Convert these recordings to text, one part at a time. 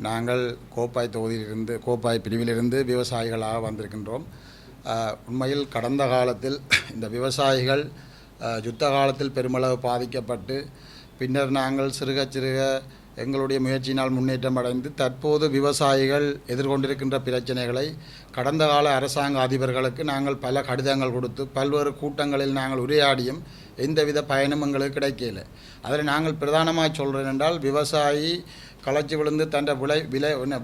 நாங்கள் கோப்பாய் பிரிவிலிருந்து விவசாயிகளாக வந்திருக்கின்றோம். உண்மையில் கடந்த காலத்தில் இந்த விவசாயிகள் யுத்த காலத்தில் பெருமளவு பாதிக்கப்பட்டு பின்னர் நாங்கள் சிறுக எங்களுடைய முயற்சியினால் முன்னேற்றம் அடைந்து தற்போது விவசாயிகள் எதிர்கொண்டிருக்கின்ற பிரச்சனைகளை கடந்த கால அரசாங்க அதிபர்களுக்கு நாங்கள் பல கடிதங்கள் கொடுத்து பல்வேறு கூட்டங்களில் நாங்கள் உரையாடியும் எந்தவித பயனும் எங்களுக்கு கிடைக்கல. அதில் நாங்கள் பிரதானமாக சொல்கிறேன் என்றால், விவசாயி களைச்சி விழுந்து தன்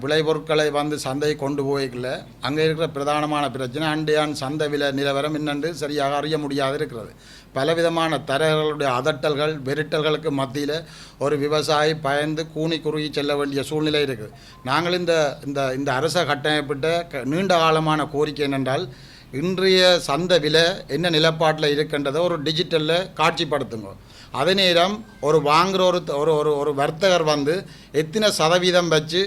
விளைபொருட்களை சந்தை கொண்டு போய்க்கல. அங்கே இருக்கிற பிரதானமான பிரச்சனை அண்டையான் சந்தை விலை நிலவரம் என்னென்று சரியாக அறிய முடியாது இருக்கிறது. பலவிதமான தரகளுடைய அதட்டல்கள் வெறிட்டல்களுக்கு மத்தியில் ஒரு விவசாயி பயந்து கூனி குறுகி செல்ல வேண்டிய சூழ்நிலை இருக்குது. நாங்கள் இந்த இந்த இந்த அரச கட்டமைப்பிட்ட நீண்ட காலமான கோரிக்கை என்னென்றால், இன்றைய சந்தை விலை என்ன நிலப்பாட்டில் இருக்கின்றதை ஒரு டிஜிட்டலில் காட்சிப்படுத்துங்க. அதே நேரம் ஒரு வாங்குகிற ஒரு வர்த்தகர் எத்தனை சதவீதம் வச்சு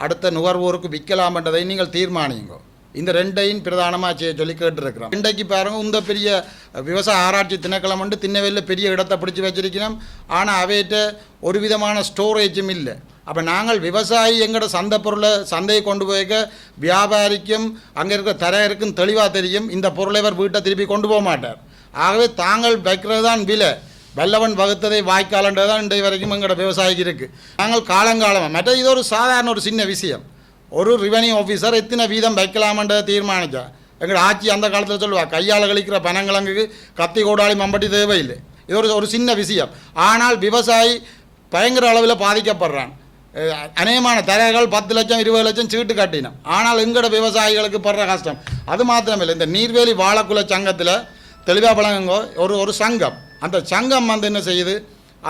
அடுத்த நுகர்வோருக்கு விற்கலாம்ன்றதை நீங்கள் தீர்மானிங்க. இந்த ரெண்டையும் பிரதானமாக சொல்லி கேட்டுருக்கிறோம். இன்றைக்கு பாருங்கள், இந்த பெரிய விவசாய ஆராய்ச்சி திணைக்களம் திண்ணவேலில் பெரிய இடத்தை பிடிச்சி வச்சிருக்கிறோம். ஆனால் அவையிட்ட ஒரு விதமான ஸ்டோரேஜும் இல்லை. அப்போ நாங்கள் விவசாயி எங்களோட சந்தை பொருளை சந்தையை கொண்டு போய்க்க வியாபாரிக்கும் அங்கே இருக்கிற தரையருக்கும் தெளிவாக தெரியும், இந்த பொருளை இவர் வீட்டை திருப்பி கொண்டு போக மாட்டார். ஆகவே தாங்கள் வைக்கிறது தான் விலை, வல்லவன் வகுத்ததை வாய்க்காலன்றது தான் இன்றைய வரைக்கும் எங்களோட விவசாயிக்கு இருக்குது. நாங்கள் காலங்காலமாக மற்ற இது ஒரு சாதாரண ஒரு சின்ன விஷயம். ஒரு ரெவென்யூ ஆஃபீஸர் எத்தனை வீதம் வைக்கலாமன்றதை தீர்மானித்தா எங்களோட ஆட்சி அந்த காலத்தில் சொல்லுவாள், கையால் கழிக்கிற பனங்கிழங்குக்கு கத்தி கோடாளி மம்பட்டி தேவையில்லை. இது ஒரு சின்ன விஷயம். ஆனால் விவசாயி பயங்கர அளவில் பாதிக்கப்படுறான். அநேகமான தரைகள் 10 லட்சம் 20 லட்சம் சீட்டு கட்டினோம். ஆனால் எங்களோட விவசாயிகளுக்கு படுற கஷ்டம் அது மாத்திரமில்லை. இந்த நீர்வேலி வாழக்குல சங்கத்தில் தெளிவாக பழங்குங்க ஒரு சங்கம். அந்த சங்கம் என்ன செய்யுது,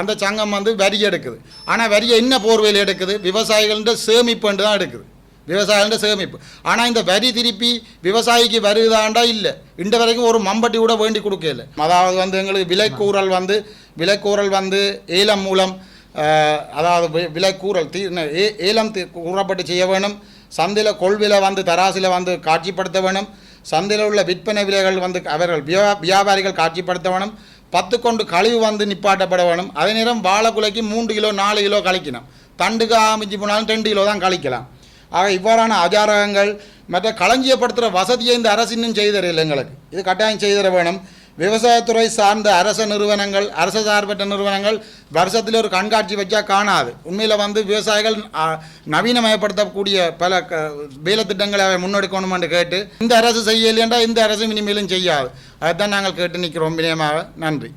அந்த சங்கம் வரி எடுக்குது. ஆனால் வரியை என்ன போர்வையில் எடுக்குது, விவசாயிகள்ன்ற சேமிப்புண்டு தான் எடுக்குது, விவசாயிகள்ன்ற சேமிப்பு. ஆனால் இந்த வரி திருப்பி விவசாயிக்கு வருதாண்டா இல்லை, இந்த வரைக்கும் ஒரு மம்பட்டி கூட வேண்டி கொடுக்கல. அதாவது எங்களுக்கு விலைக்கூறல் ஏலம் மூலம், அதாவது விலைக்கூறல் ஏலம் கூறப்பட்டு செய்ய வேணும். சந்தையில் கொள்விலை தராசில் காட்சிப்படுத்த வேணும். சந்தையில் உள்ள விற்பனை விலைகள் அவர்கள் வியாபாரிகள் காட்சிப்படுத்த வேணும். 10 கொண்டு கழிவு நிப்பாட்டப்பட வேணும். அதே நேரம் வாழைக்குலைக்கு 3 கிலோ 4 கிலோ கழிக்கணும். தண்டுக்கு ஆமிச்சு போனாலும் 2 கிலோ தான் கழிக்கலாம். ஆக இவ்வாறான ஆச்சாரங்கள் மற்ற களஞ்சியப்படுத்துகிற வசதியை இந்த அரசு இன்னும் செய்தறில்லை. எங்களுக்கு இது கட்டாயம் செய்தர வேணும். விவசாயத்துறை சார்ந்த அரச நிறுவனங்கள், அரசு சார்பற்ற நிறுவனங்கள் வருஷத்தில் ஒரு கண்காட்சி வச்சா காணாது. உண்மையில் விவசாயிகள் நவீனமயப்படுத்தக்கூடிய பல வேலை திட்டங்களை அவை முன்னெடுக்கணும் என்று கேட்டு, இந்த அரசு செய்யலையென்றால் இந்த அரசு இனிமேலும் செய்யாது. அதுதான் நாங்கள் கேட்டு நிற்கிறோம் வினயமாக. நன்றி.